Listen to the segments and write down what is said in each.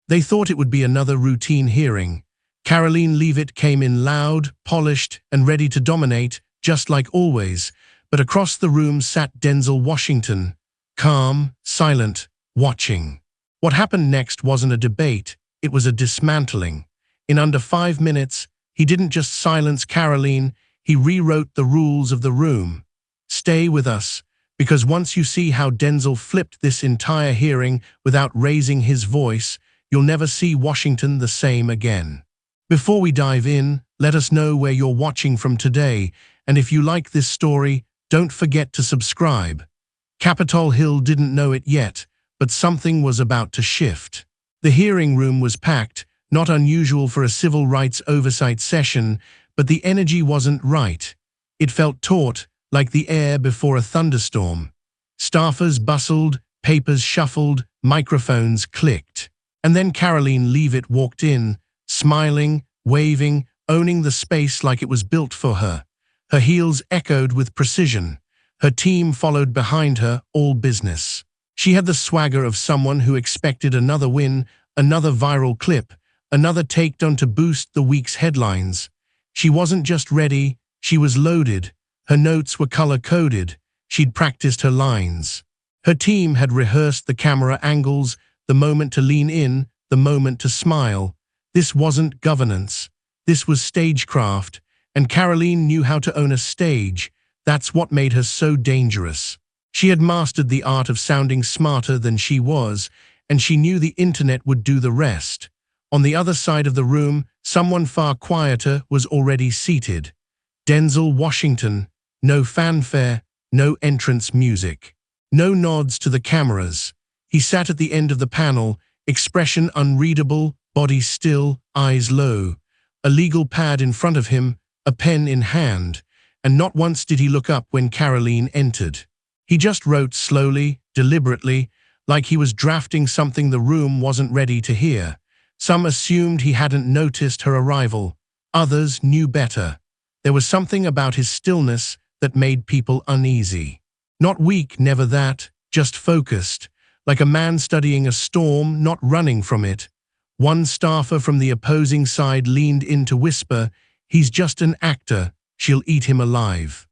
They thought it would be another routine hearing. Karoline Leavitt came in loud, polished, and ready to dominate, just like always, but across the room sat Denzel Washington, calm, silent, watching. What happened next wasn't a debate, it was a dismantling. In under 5 minutes, he didn't just silence Karoline, he rewrote the rules of the room. Stay with us, because once you see how Denzel flipped this entire hearing without raising his voice, you'll never see Washington the same again. Before we dive in, let us know where you're watching from today, and if you like this story, don't forget to subscribe. Capitol Hill didn't know it yet, but something was about to shift. The hearing room was packed, not unusual for a civil rights oversight session, but the energy wasn't right. It felt taut, like the air before a thunderstorm. Staffers bustled, papers shuffled, microphones clicked. And then Karoline Leavitt walked in, smiling, waving, owning the space like it was built for her. Her heels echoed with precision. Her team followed behind her, all business. She had the swagger of someone who expected another win, another viral clip, another takedown to boost the week's headlines. She wasn't just ready, she was loaded. Her notes were color-coded. She'd practiced her lines. Her team had rehearsed the camera angles, the moment to lean in, the moment to smile. This wasn't governance. This was stagecraft, and Karoline knew how to own a stage. That's what made her so dangerous. She had mastered the art of sounding smarter than she was, and she knew the internet would do the rest. On the other side of the room, someone far quieter was already seated. Denzel Washington. No fanfare, no entrance music. No nods to the cameras. He sat at the end of the panel, expression unreadable, body still, eyes low. A legal pad in front of him, a pen in hand, and not once did he look up when Karoline entered. He just wrote slowly, deliberately, like he was drafting something the room wasn't ready to hear. Some assumed he hadn't noticed her arrival. Others knew better. There was something about his stillness that made people uneasy. Not weak, never that, just focused, like a man studying a storm, not running from it. One staffer from the opposing side leaned in to whisper, "He's just an actor, she'll eat him alive."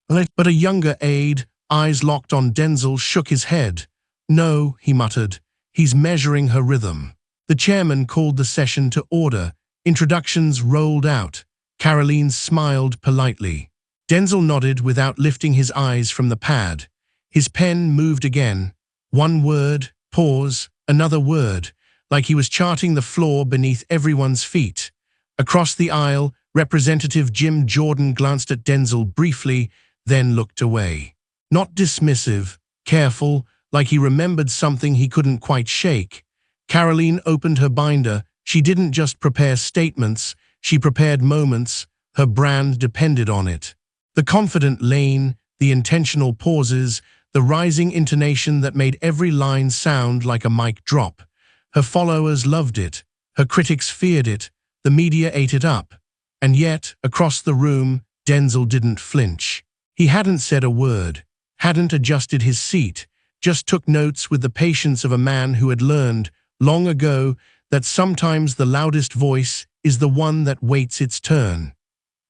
But a younger aide, eyes locked on Denzel, shook his head. "No," he muttered, "he's measuring her rhythm." The chairman called the session to order. Introductions rolled out. Karoline smiled politely. Denzel nodded without lifting his eyes from the pad. His pen moved again. One word, pause, another word, like he was charting the floor beneath everyone's feet. Across the aisle, Representative Jim Jordan glanced at Denzel briefly, then looked away. Not dismissive, careful, like he remembered something he couldn't quite shake. Karoline opened her binder. She didn't just prepare statements, she prepared moments. Her brand depended on it. The confident lane, the intentional pauses, the rising intonation that made every line sound like a mic drop. Her followers loved it. Her critics feared it. The media ate it up. And yet, across the room, Denzel didn't flinch. He hadn't said a word, hadn't adjusted his seat, just took notes with the patience of a man who had learned, long ago, that sometimes the loudest voice is the one that waits its turn.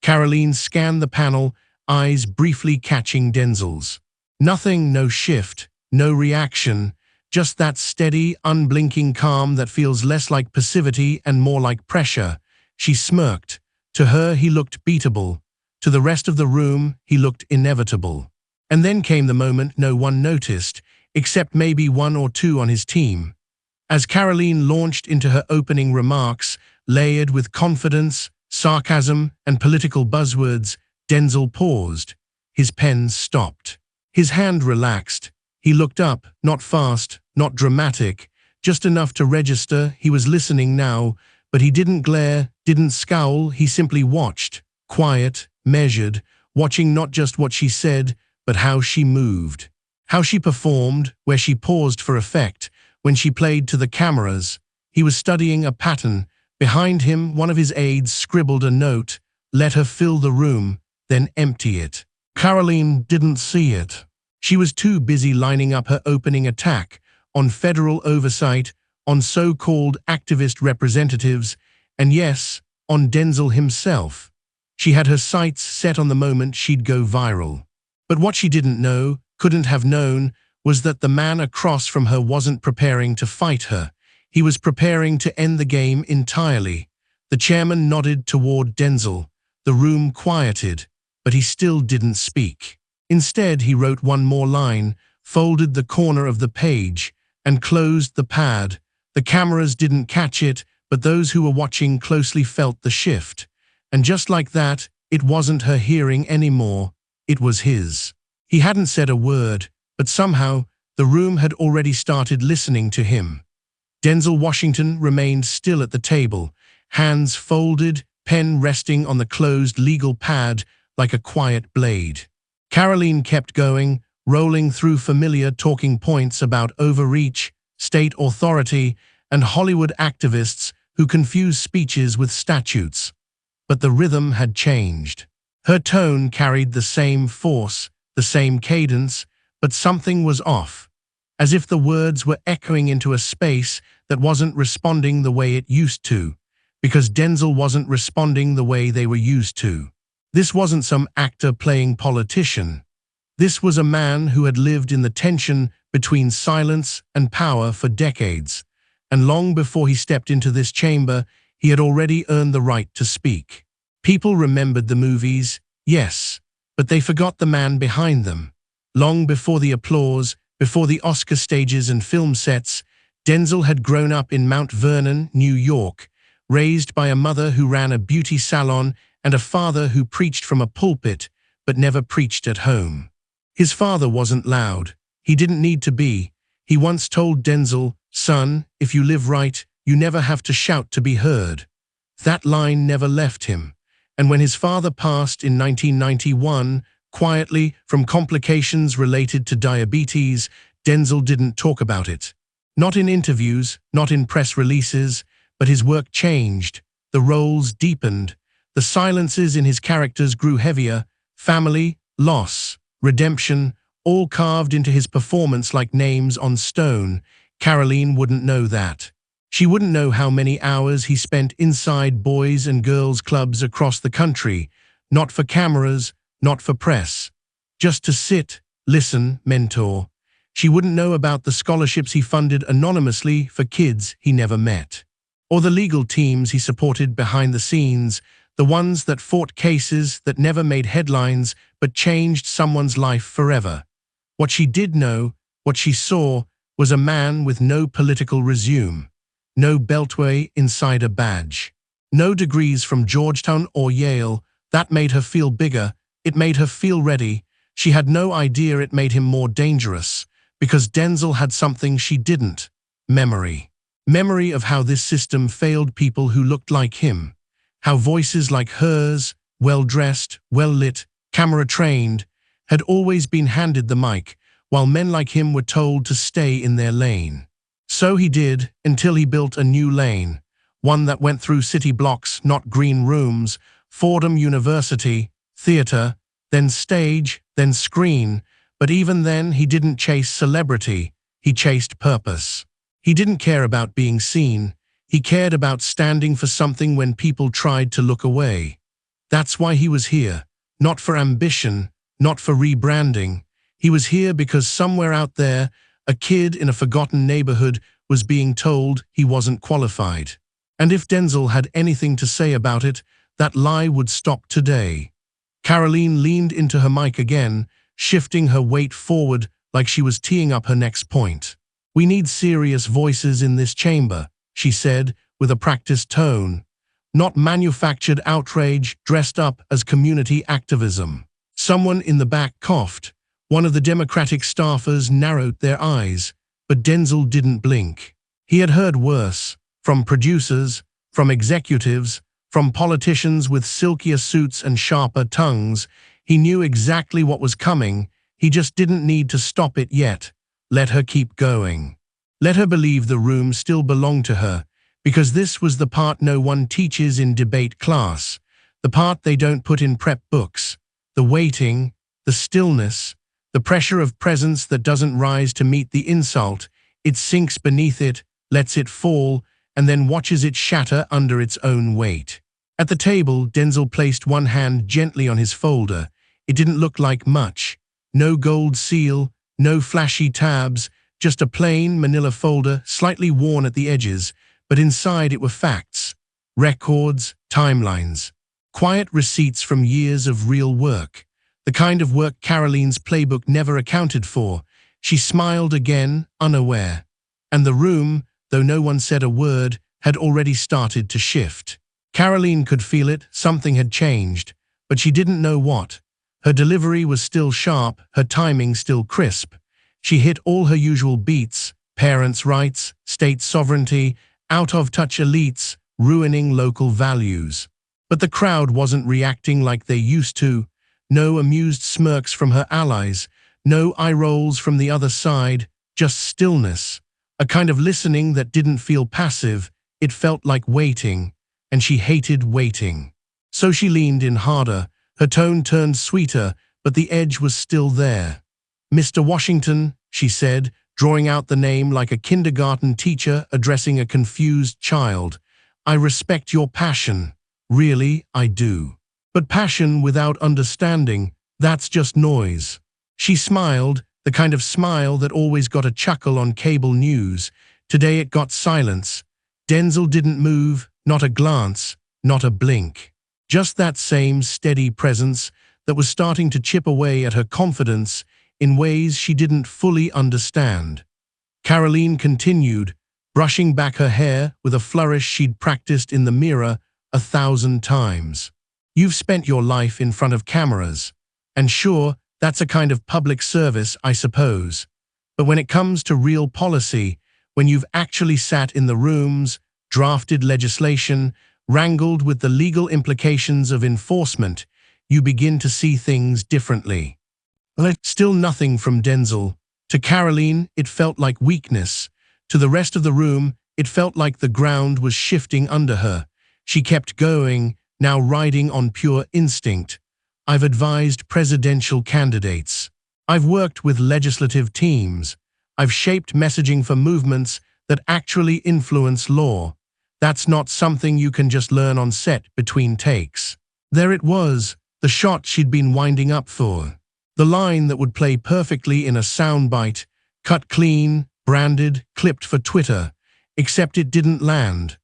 Karoline scanned the panel, eyes briefly catching Denzel's. Nothing, no shift, no reaction, just that steady, unblinking calm that feels less like passivity and more like pressure. She smirked. To her, he looked beatable. To the rest of the room, he looked inevitable. And then came the moment no one noticed, except maybe one or two on his team. As Karoline launched into her opening remarks, layered with confidence, sarcasm, and political buzzwords, Denzel paused. His pen stopped. His hand relaxed. He looked up, not fast, not dramatic, just enough to register he was listening now, but he didn't glare, didn't scowl, he simply watched, quiet, measured, watching not just what she said, but how she moved. How she performed, where she paused for effect, when she played to the cameras. He was studying a pattern. Behind him, one of his aides scribbled a note, "Let her fill the room, then empty it." Karoline didn't see it. She was too busy lining up her opening attack on federal oversight, on so-called activist representatives, and yes, on Denzel himself. She had her sights set on the moment she'd go viral. But what she didn't know, couldn't have known, was that the man across from her wasn't preparing to fight her. He was preparing to end the game entirely. The chairman nodded toward Denzel. The room quieted, but he still didn't speak. Instead, he wrote one more line, folded the corner of the page, and closed the pad. The cameras didn't catch it, but those who were watching closely felt the shift. And just like that, it wasn't her hearing anymore, it was his. He hadn't said a word, but somehow, the room had already started listening to him. Denzel Washington remained still at the table, hands folded, pen resting on the closed legal pad like a quiet blade. Karoline kept going, rolling through familiar talking points about overreach, state authority, and Hollywood activists who confuse speeches with statutes. But the rhythm had changed. Her tone carried the same force, the same cadence, but something was off, as if the words were echoing into a space that wasn't responding the way it used to, because Denzel wasn't responding the way they were used to. This wasn't some actor playing politician. This was a man who had lived in the tension between silence and power for decades, and long before he stepped into this chamber, he had already earned the right to speak. People remembered the movies, yes, but they forgot the man behind them. Long before the applause, before the Oscar stages and film sets, Denzel had grown up in Mount Vernon, New York, raised by a mother who ran a beauty salon and a father who preached from a pulpit, but never preached at home. His father wasn't loud. He didn't need to be. He once told Denzel, "Son, if you live right, you never have to shout to be heard." That line never left him. And when his father passed in 1991, quietly, from complications related to diabetes, Denzel didn't talk about it. Not in interviews, not in press releases, but his work changed. The roles deepened. The silences in his characters grew heavier. Family, loss, redemption, all carved into his performance like names on stone. Karoline wouldn't know that. She wouldn't know how many hours he spent inside boys and girls clubs across the country, not for cameras, not for press, just to sit, listen, mentor. She wouldn't know about the scholarships he funded anonymously for kids he never met, or the legal teams he supported behind the scenes, the ones that fought cases that never made headlines but changed someone's life forever. What she did know, what she saw, was a man with no political resume, no beltway inside a badge, no degrees from Georgetown or Yale. That made her feel bigger. It made her feel ready. She had no idea it made him more dangerous, because Denzel had something she didn't: memory. Memory of how this system failed people who looked like him, how voices like hers, well-dressed, well-lit, camera-trained, had always been handed the mic, while men like him were told to stay in their lane. So he did, until he built a new lane, one that went through city blocks, not green rooms, Fordham University, theater, then stage, then screen. But even then, he didn't chase celebrity, he chased purpose. He didn't care about being seen. He cared about standing for something when people tried to look away. That's why he was here, not for ambition, not for rebranding. He was here because somewhere out there, a kid in a forgotten neighborhood was being told he wasn't qualified. And if Denzel had anything to say about it, that lie would stop today. Karoline leaned into her mic again, shifting her weight forward like she was teeing up her next point. "We need serious voices in this chamber," she said with a practiced tone, "not manufactured outrage dressed up as community activism." Someone in the back coughed. One of the Democratic staffers narrowed their eyes, but Denzel didn't blink. He had heard worse, from producers, from executives, from politicians with silkier suits and sharper tongues. He knew exactly what was coming. He just didn't need to stop it yet. Let her keep going. Let her believe the room still belonged to her, because this was the part no one teaches in debate class, the part they don't put in prep books, the waiting, the stillness, the pressure of presence that doesn't rise to meet the insult, it sinks beneath it, lets it fall, and then watches it shatter under its own weight. At the table, Denzel placed one hand gently on his folder. It didn't look like much. No gold seal, no flashy tabs, just a plain manila folder, slightly worn at the edges, but inside it were facts, records, timelines, quiet receipts from years of real work, the kind of work Karoline's playbook never accounted for. She smiled again, unaware. And the room, though no one said a word, had already started to shift. Karoline could feel it, something had changed, but she didn't know what. Her delivery was still sharp, her timing still crisp. She hit all her usual beats, parents' rights, state sovereignty, out-of-touch elites, ruining local values. But the crowd wasn't reacting like they used to. No amused smirks from her allies, no eye rolls from the other side, just stillness. A kind of listening that didn't feel passive, it felt like waiting, and she hated waiting. So she leaned in harder, her tone turned sweeter, but the edge was still there. "Mr. Washington," she said, drawing out the name like a kindergarten teacher addressing a confused child, "I respect your passion. Really, I do. But passion without understanding, that's just noise." She smiled, the kind of smile that always got a chuckle on cable news. Today it got silence. Denzel didn't move, not a glance, not a blink. Just that same steady presence that was starting to chip away at her confidence in ways she didn't fully understand. Karoline continued, brushing back her hair with a flourish she'd practiced in the mirror 1,000 times. "You've spent your life in front of cameras, and sure, that's a kind of public service, I suppose. But when it comes to real policy, when you've actually sat in the rooms, drafted legislation, wrangled with the legal implications of enforcement, you begin to see things differently." Still nothing from Denzel. To Karoline, it felt like weakness. To the rest of the room, it felt like the ground was shifting under her. She kept going, now riding on pure instinct. "I've advised presidential candidates. I've worked with legislative teams. I've shaped messaging for movements that actually influence law. That's not something you can just learn on set between takes." There it was, the shot she'd been winding up for. The line that would play perfectly in a soundbite, cut clean, branded, clipped for Twitter, except it didn't land.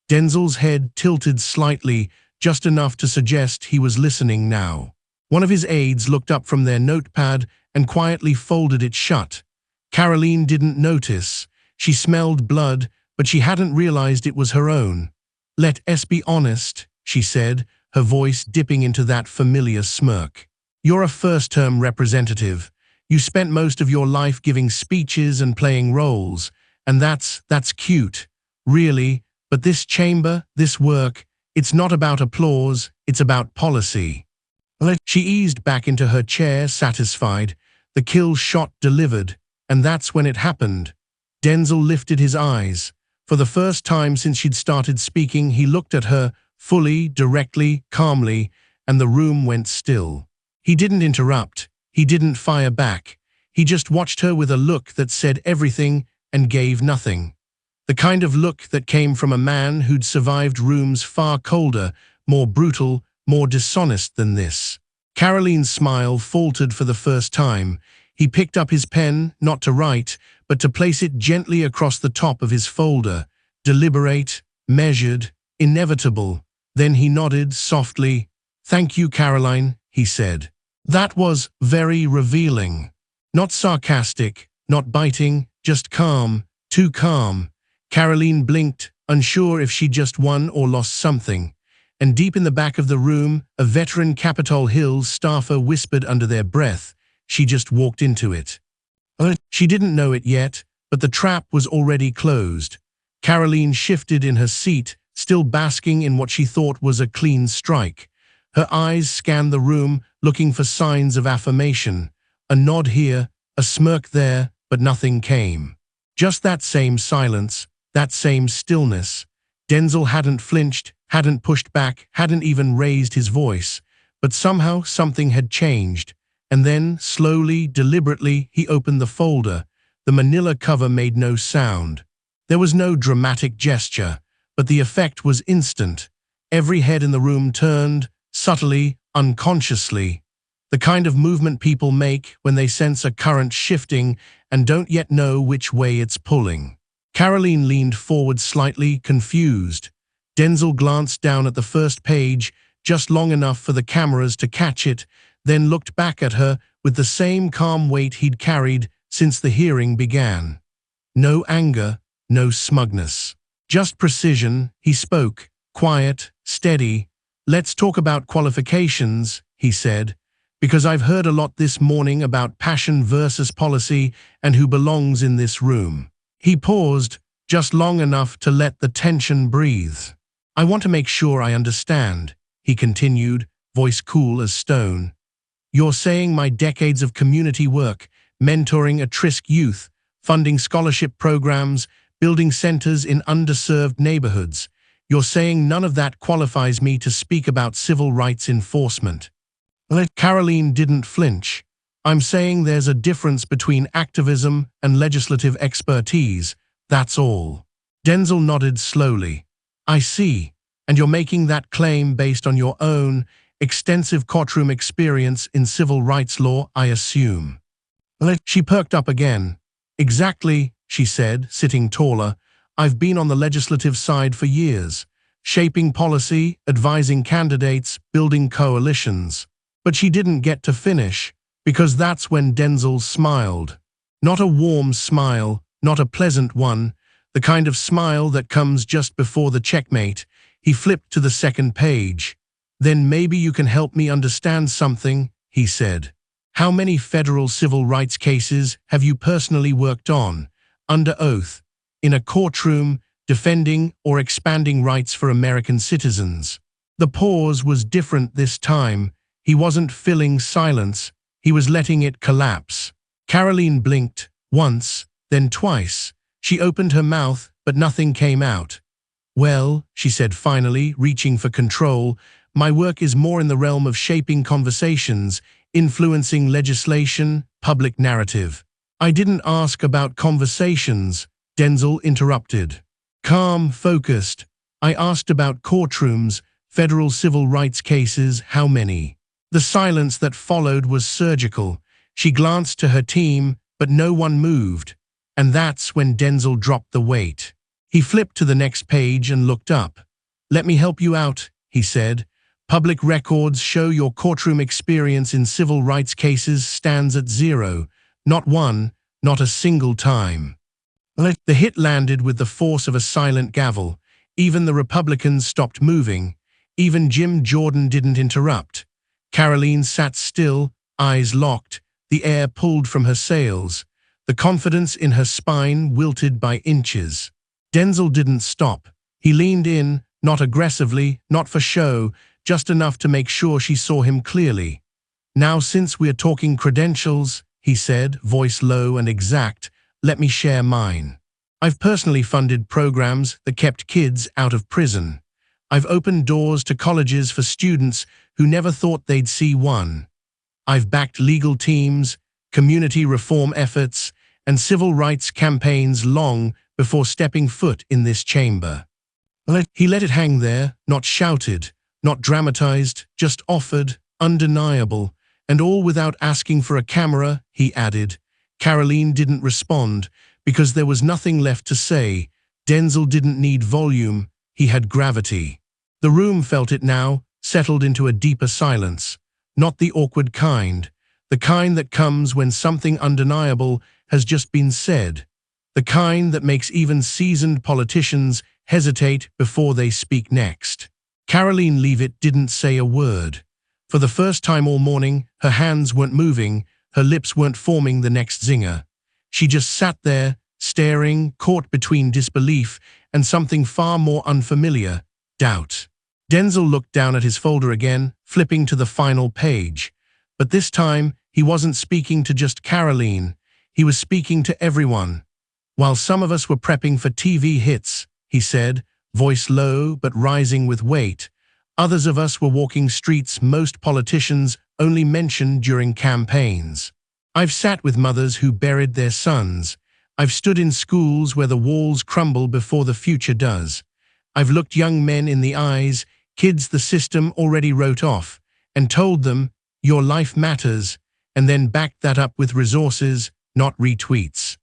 Denzel's head tilted slightly, just enough to suggest he was listening now. One of his aides looked up from their notepad and quietly folded it shut. Karoline didn't notice. She smelled blood, but she hadn't realized it was her own. "Let us be honest," she said, her voice dipping into that familiar smirk. "You're a first-term representative. You spent most of your life giving speeches and playing roles, and that's cute, really, but this chamber, this work, it's not about applause, it's about policy." She eased back into her chair, satisfied. The kill shot delivered, and that's when it happened. Denzel lifted his eyes. For the first time since she'd started speaking, he looked at her, fully, directly, calmly, and the room went still. He didn't interrupt. He didn't fire back. He just watched her with a look that said everything and gave nothing. The kind of look that came from a man who'd survived rooms far colder, more brutal, more dishonest than this. Karoline's smile faltered for the first time. He picked up his pen, not to write, but to place it gently across the top of his folder. Deliberate, measured, inevitable. Then he nodded softly. "Thank you, Karoline," he said. That was very revealing. Not sarcastic, not biting, just calm, too calm. Karoline blinked, unsure if she just won or lost something. And deep in the back of the room, a veteran Capitol Hill staffer whispered under their breath, "She just walked into it." She didn't know it yet, but the trap was already closed. Karoline shifted in her seat, still basking in what she thought was a clean strike. Her eyes scanned the room, looking for signs of affirmation. A nod here, a smirk there, but nothing came. Just that same silence, that same stillness. Denzel hadn't flinched, hadn't pushed back, hadn't even raised his voice. But somehow something had changed. And then, slowly, deliberately, he opened the folder. The manila cover made no sound. There was no dramatic gesture, but the effect was instant. Every head in the room turned, subtly, unconsciously. The kind of movement people make when they sense a current shifting and don't yet know which way it's pulling. Karoline leaned forward slightly, confused. Denzel glanced down at the first page, just long enough for the cameras to catch it, then looked back at her with the same calm weight he'd carried since the hearing began. No anger, no smugness. Just precision. He spoke, quiet, steady. "Let's talk about qualifications," he said, "because I've heard a lot this morning about passion versus policy and who belongs in this room." He paused, just long enough to let the tension breathe. "I want to make sure I understand," he continued, voice cool as stone. "You're saying my decades of community work, mentoring at-risk youth, funding scholarship programs, building centers in underserved neighborhoods, you're saying none of that qualifies me to speak about civil rights enforcement?" Karoline didn't flinch. "I'm saying there's a difference between activism and legislative expertise, that's all." Denzel nodded slowly. "I see, and you're making that claim based on your own extensive courtroom experience in civil rights law, I assume." She perked up again. "Exactly," she said, sitting taller. "I've been on the legislative side for years, shaping policy, advising candidates, building coalitions." But she didn't get to finish, because that's when Denzel smiled. Not a warm smile, not a pleasant one, the kind of smile that comes just before the checkmate. He flipped to the second page. "Then maybe you can help me understand something," he said. "How many federal civil rights cases have you personally worked on, under oath, in a courtroom, defending or expanding rights for American citizens?" The pause was different this time. He wasn't filling silence, he was letting it collapse. Karoline blinked, once, then twice. She opened her mouth, but nothing came out. "Well," she said finally, reaching for control, "my work is more in the realm of shaping conversations, influencing legislation, public narrative." "I didn't ask about conversations," Denzel interrupted. Calm, focused. "I asked about courtrooms, federal civil rights cases, how many?" The silence that followed was surgical. She glanced to her team, but no one moved. And that's when Denzel dropped the weight. He flipped to the next page and looked up. "Let me help you out," he said. "Public records show your courtroom experience in civil rights cases stands at 0. Not one, not a single time." The hit landed with the force of a silent gavel. Even the Republicans stopped moving. Even Jim Jordan didn't interrupt. Karoline sat still, eyes locked, the air pulled from her sails. The confidence in her spine wilted by inches. Denzel didn't stop. He leaned in, not aggressively, not for show, just enough to make sure she saw him clearly. "Now, since we're talking credentials," he said, voice low and exact, "let me share mine. I've personally funded programs that kept kids out of prison. I've opened doors to colleges for students who never thought they'd see one. I've backed legal teams, community reform efforts, and civil rights campaigns long before stepping foot in this chamber." He let it hang there, not shouted, not dramatized, just offered, undeniable, and all without asking for a camera, he added. Karoline didn't respond, because there was nothing left to say. Denzel didn't need volume, he had gravity. The room felt it now, settled into a deeper silence. Not the awkward kind, the kind that comes when something undeniable has just been said. The kind that makes even seasoned politicians hesitate before they speak next. Karoline Leavitt didn't say a word. For the first time all morning, her hands weren't moving, her lips weren't forming the next zinger. She just sat there, staring, caught between disbelief and something far more unfamiliar, doubt. Denzel looked down at his folder again, flipping to the final page. But this time, he wasn't speaking to just Karoline. He was speaking to everyone. "While some of us were prepping for TV hits," he said, voice low but rising with weight, "others of us were walking streets most politicians only mention during campaigns. I've sat with mothers who buried their sons. I've stood in schools where the walls crumble before the future does. I've looked young men in the eyes, kids the system already wrote off, and told them, your life matters, and then backed that up with resources, not retweets.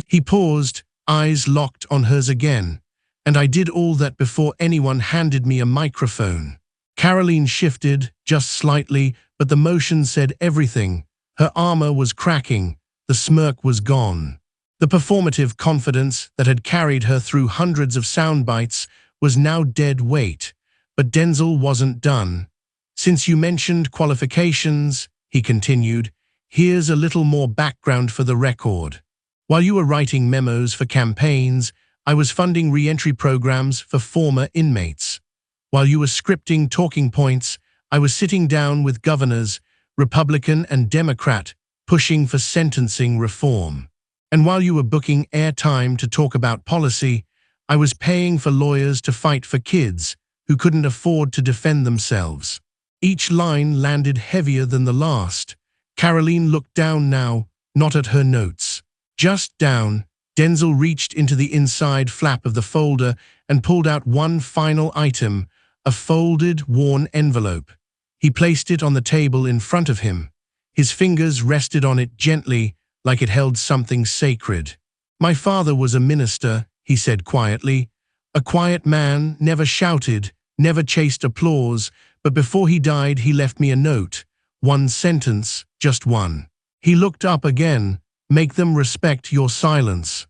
He paused, eyes locked on hers again. And I did all that before anyone handed me a microphone. Karoline shifted, just slightly, but the motion said everything. Her armor was cracking, the smirk was gone. The performative confidence that had carried her through hundreds of soundbites was now dead weight. But Denzel wasn't done. Since you mentioned qualifications, he continued, here's a little more background for the record. While you were writing memos for campaigns, I was funding re-entry programs for former inmates. While you were scripting talking points, I was sitting down with governors, Republican and Democrat, pushing for sentencing reform. And while you were booking airtime to talk about policy, I was paying for lawyers to fight for kids who couldn't afford to defend themselves. Each line landed heavier than the last. Karoline looked down now, not at her notes. Just down. Denzel reached into the inside flap of the folder and pulled out one final item, a folded, worn envelope. He placed it on the table in front of him. His fingers rested on it gently, like it held something sacred. My father was a minister, he said quietly. A quiet man, never shouted, never chased applause, but before he died he left me a note. One sentence, just one. He looked up again. Make them respect your silence.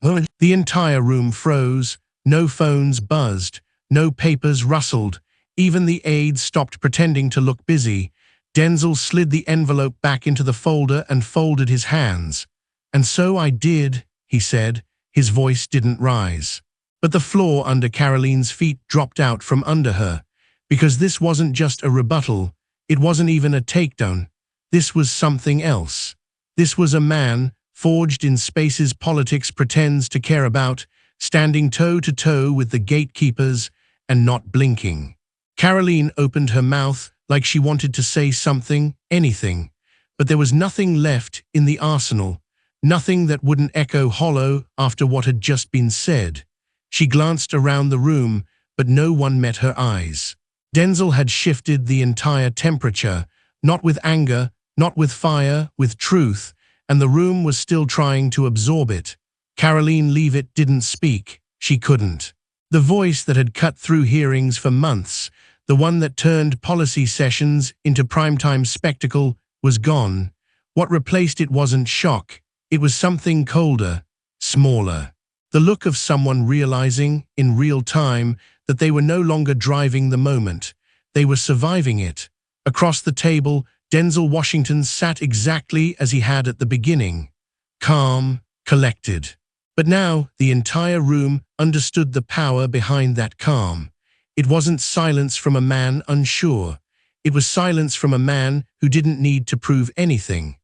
The entire room froze. No phones buzzed. No papers rustled. Even the aides stopped pretending to look busy. Denzel slid the envelope back into the folder and folded his hands. And so I did, he said. His voice didn't rise. But the floor under Karoline's feet dropped out from under her. Because this wasn't just a rebuttal. It wasn't even a takedown. This was something else. This was a man, forged in spaces politics pretends to care about, standing toe-to-toe with the gatekeepers and not blinking. Karoline opened her mouth like she wanted to say something, anything. But there was nothing left in the arsenal, nothing that wouldn't echo hollow after what had just been said. She glanced around the room, but no one met her eyes. Denzel had shifted the entire temperature, not with anger, not with fire, with truth, and the room was still trying to absorb it. Karoline Leavitt didn't speak. She couldn't. The voice that had cut through hearings for months, the one that turned policy sessions into primetime spectacle, was gone. What replaced it wasn't shock. It was something colder, smaller. The look of someone realizing, in real time, that they were no longer driving the moment. They were surviving it. Across the table, Denzel Washington sat exactly as he had at the beginning. Calm, collected. But now, the entire room understood the power behind that calm. It wasn't silence from a man unsure. It was silence from a man who didn't need to prove anything.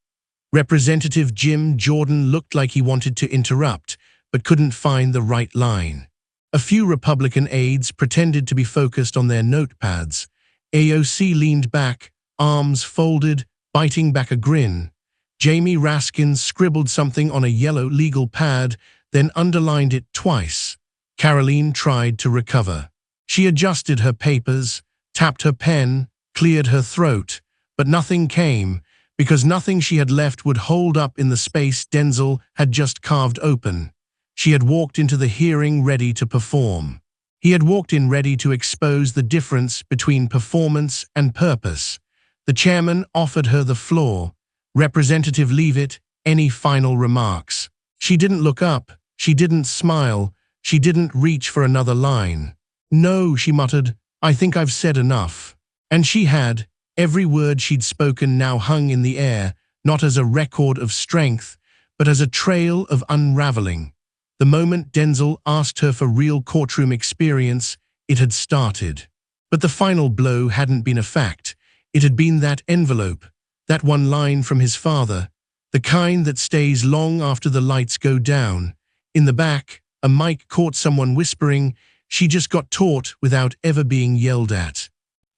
Representative Jim Jordan looked like he wanted to interrupt, but couldn't find the right line. A few Republican aides pretended to be focused on their notepads. AOC leaned back, arms folded, biting back a grin. Jamie Raskin scribbled something on a yellow legal pad, then underlined it twice. Karoline tried to recover. She adjusted her papers, tapped her pen, cleared her throat, but nothing came, because nothing she had left would hold up in the space Denzel had just carved open. She had walked into the hearing ready to perform. He had walked in ready to expose the difference between performance and purpose. The chairman offered her the floor. Representative Leavitt, any final remarks? She didn't look up. She didn't smile. She didn't reach for another line. No, she muttered, I think I've said enough. And she had. Every word she'd spoken now hung in the air, not as a record of strength, but as a trail of unraveling. The moment Denzel asked her for real courtroom experience, it had started. But the final blow hadn't been a fact. It had been that envelope, that one line from his father, the kind that stays long after the lights go down. In the back, a mic caught someone whispering, she just got taught without ever being yelled at.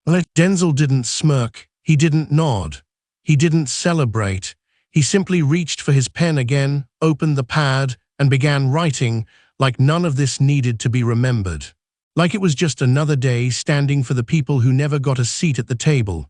Denzel didn't smirk. He didn't nod. He didn't celebrate. He simply reached for his pen again, opened the pad, and began writing like none of this needed to be remembered. Like it was just another day standing for the people who never got a seat at the table.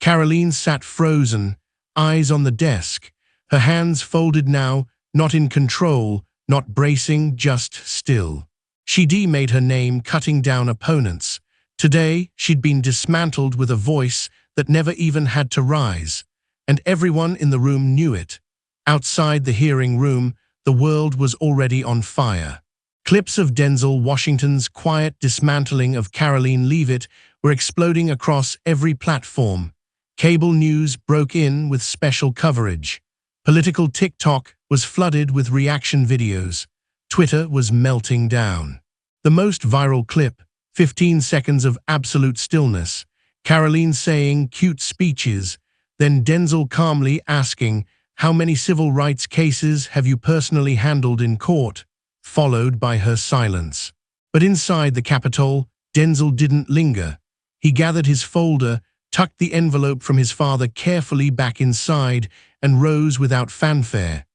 Karoline sat frozen, eyes on the desk, her hands folded now, not in control, not bracing, just still. She'd made her name cutting down opponents. Today, she'd been dismantled with a voice that never even had to rise. And everyone in the room knew it. Outside the hearing room, the world was already on fire. Clips of Denzel Washington's quiet dismantling of Karoline Leavitt were exploding across every platform. Cable news broke in with special coverage. Political TikTok was flooded with reaction videos. Twitter was melting down. The most viral clip, 15 seconds of absolute stillness, Karoline saying cute speeches, then Denzel calmly asking, "How many civil rights cases have you personally handled in court?" followed by her silence. But inside the Capitol, Denzel didn't linger. He gathered his folder, tucked the envelope from his father carefully back inside, and rose without fanfare.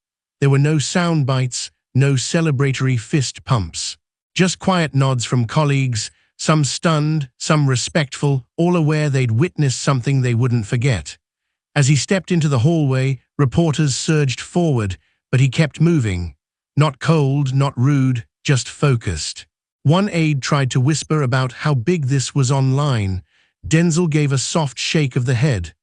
There were no sound bites, no celebratory fist pumps. Just quiet nods from colleagues, some stunned, some respectful, all aware they'd witnessed something they wouldn't forget. As he stepped into the hallway, reporters surged forward, but he kept moving. Not cold, not rude, just focused. One aide tried to whisper about how big this was online. Denzel gave a soft shake of the head.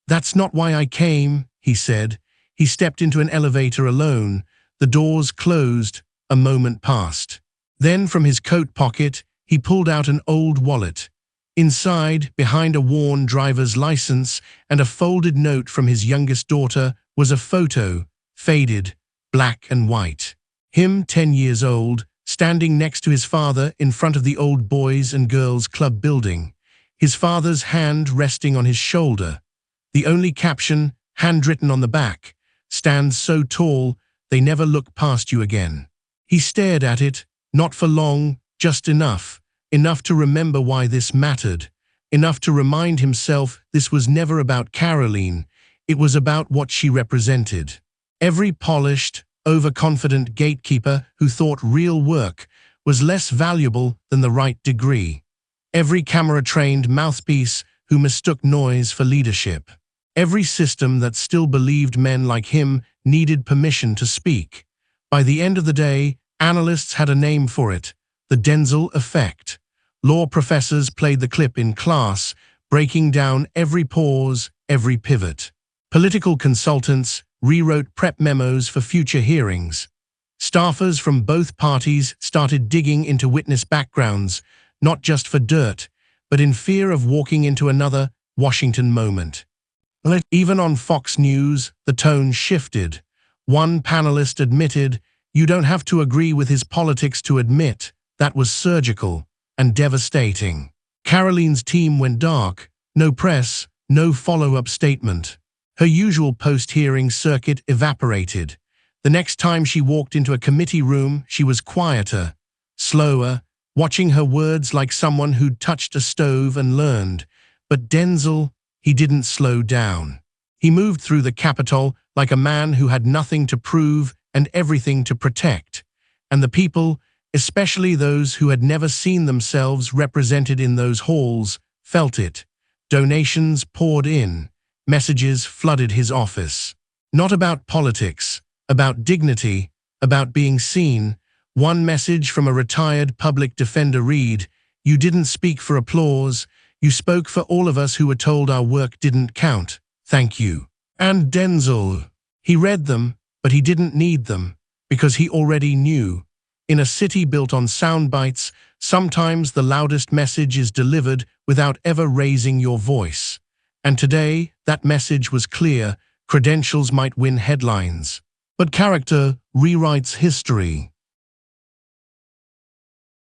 "That's not why I came," he said. He stepped into an elevator alone. The doors closed. A moment passed. Then from his coat pocket, he pulled out an old wallet. Inside, behind a worn driver's license and a folded note from his youngest daughter, was a photo, faded, black and white. Him, 10 years old, standing next to his father in front of the old Boys and Girls Club building. His father's hand resting on his shoulder. The only caption, handwritten on the back, "Stand so tall, they never look past you again." He stared at it, not for long, just enough to remember why this mattered, enough to remind himself this was never about Karoline, it was about what she represented. Every polished, overconfident gatekeeper who thought real work was less valuable than the right degree. Every camera-trained mouthpiece who mistook noise for leadership. Every system that still believed men like him needed permission to speak. By the end of the day, analysts had a name for it, the Denzel effect. Law professors played the clip in class, breaking down every pause, every pivot. Political consultants rewrote prep memos for future hearings. Staffers from both parties started digging into witness backgrounds, not just for dirt, but in fear of walking into another Washington moment. Even on Fox News, the tone shifted. One panelist admitted, "You don't have to agree with his politics to admit that was surgical and devastating." Karoline's team went dark. No press, no follow-up statement. Her usual post-hearing circuit evaporated. The next time she walked into a committee room, she was quieter, slower, watching her words like someone who'd touched a stove and learned. But Denzel, he didn't slow down. He moved through the Capitol like a man who had nothing to prove and everything to protect. And the people, especially those who had never seen themselves represented in those halls, felt it. Donations poured in. Messages flooded his office. Not about politics, about dignity, about being seen. One message from a retired public defender read, "You didn't speak for applause. You spoke for all of us who were told our work didn't count. Thank you." And Denzel. He read them, but he didn't need them, because he already knew. In a city built on sound bites, sometimes the loudest message is delivered without ever raising your voice. And today, that message was clear. Credentials might win headlines, but character rewrites history.